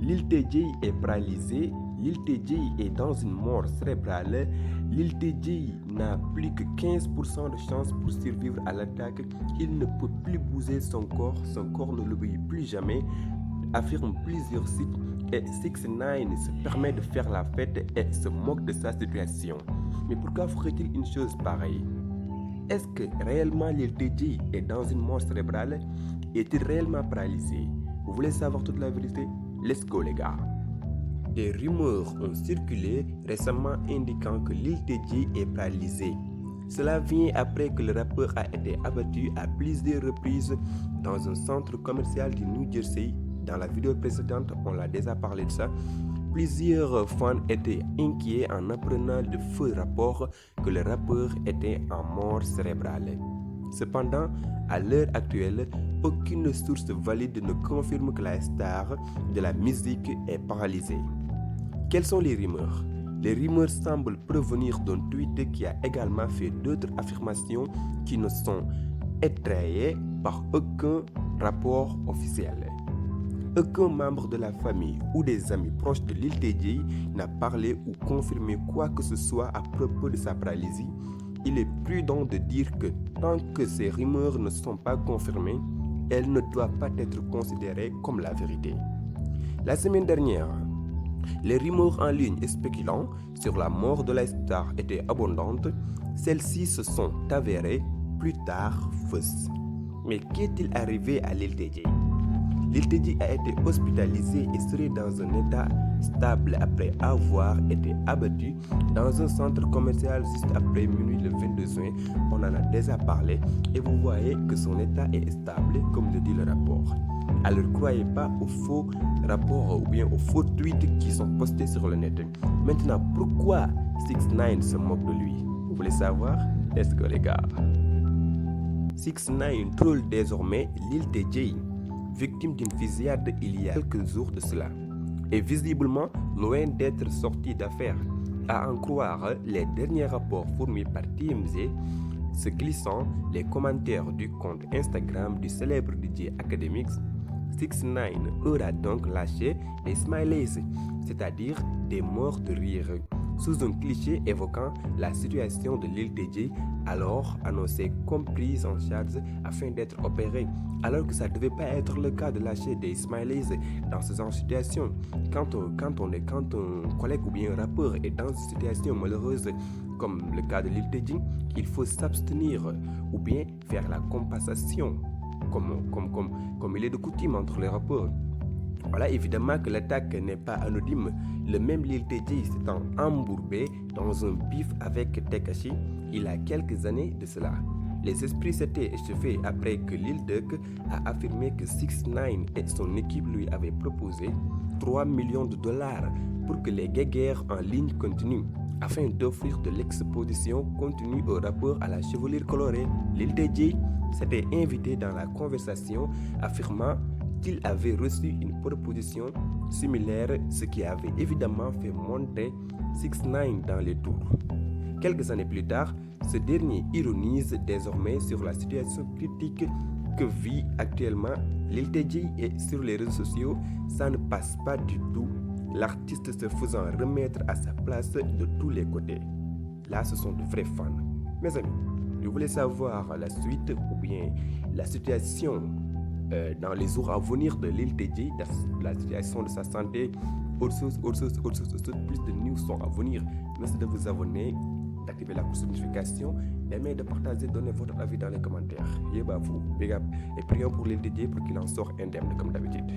Lil TJ est paralysé, Lil TJ est dans une mort cérébrale, Lil TJ n'a plus que 15% de chance pour survivre à l'attaque, il ne peut plus bouger son corps ne l'obéit plus jamais, affirme plusieurs sites et 6ix9ine se permet de faire la fête et se moque de sa situation. Mais pourquoi ferait-il une chose pareille? Est-ce que réellement Lil TJ est dans une mort cérébrale? Est-il réellement paralysé? Vous voulez savoir toute la vérité? Let's go les gars! Des rumeurs ont circulé récemment indiquant que Lil TJ est paralysé. Cela vient après que le rappeur a été abattu à plusieurs reprises dans un centre commercial du New Jersey. Dans la vidéo précédente, on l'a déjà parlé de ça. Plusieurs fans étaient inquiets en apprenant de faux rapports que le rappeur était en mort cérébrale. Cependant, à l'heure actuelle, aucune source valide ne confirme que la star de la musique est paralysée. Quelles sont les rumeurs? Les rumeurs semblent provenir d'un tweet qui a également fait d'autres affirmations qui ne sont étayées par aucun rapport officiel. Aucun membre de la famille ou des amis proches de Lil TJ n'a parlé ou confirmé quoi que ce soit à propos de sa paralysie. Il est prudent de dire que tant que ces rumeurs ne sont pas confirmées, elles ne doivent pas être considérées comme la vérité. La semaine dernière, les rumeurs en ligne spéculant sur la mort de la star étaient abondantes. Celles-ci se sont avérées plus tard fausses. Mais qu'est-il arrivé à Lil TJ? Lil TJ a été hospitalisé et serait dans un état stable après avoir été abattu dans un centre commercial juste après minuit le 22 juin. On en a déjà parlé et vous voyez que son état est stable comme le dit le rapport. Alors ne croyez pas aux faux rapports ou bien aux faux tweets qui sont postés sur le net. Maintenant, pourquoi 6ix9ine se moque de lui? Vous voulez savoir? Let's go les gars. 6ix9ine troll désormais Lil TJ, victime d'une fusillade il y a quelques jours de cela, et visiblement loin d'être sorti d'affaire. À en croire les derniers rapports fournis par TMZ, se glissant les commentaires du compte Instagram du célèbre DJ Akademiks, 6ix9ine aura donc lâché des smileys, c'est-à-dire des morts de rire, sous un cliché évoquant la situation de Lil TJ, alors annoncée comme prise en charge afin d'être opérée, alors que ça ne devait pas être le cas de lâcher des smileys dans ce genre de situation. Quand un collègue ou bien un rappeur est dans une situation malheureuse comme le cas de Lil TJ, il faut s'abstenir ou bien faire la compensation comme il est de coutume entre les rappeurs. Voilà, évidemment que l'attaque n'est pas anonyme. Le même Lil TJ s'étant embourbé dans un bif avec Tekashi il y a quelques années de cela. Les esprits s'étaient échauffés après que Lil Duck a affirmé que 6ix9ine et son équipe lui avaient proposé 3 millions de dollars pour que les guéguerres en ligne continuent, afin d'offrir de l'exposition continue au rappeur à la chevelure colorée. Lil TJ s'était invité dans la conversation, affirmant qu'il avait reçu une proposition similaire, ce qui avait évidemment fait monter 6ix9ine dans les tours. Quelques années plus tard, ce dernier ironise désormais sur la situation critique que vit actuellement Lil TJ et sur les réseaux sociaux, ça ne passe pas du tout, l'artiste se faisant remettre à sa place de tous les côtés. Là, ce sont de vrais fans. Mes amis, vous voulez savoir la suite ou bien la situation dans les jours à venir de Lil TJ, la situation de sa santé, autre chose, plus de news sont à venir. Merci de vous abonner, d'activer la cloche de notification, d'aimer, de partager, donner votre avis dans les commentaires. Yeba vous, big up, et prions pour Lil TJ pour qu'il en sorte indemne comme d'habitude.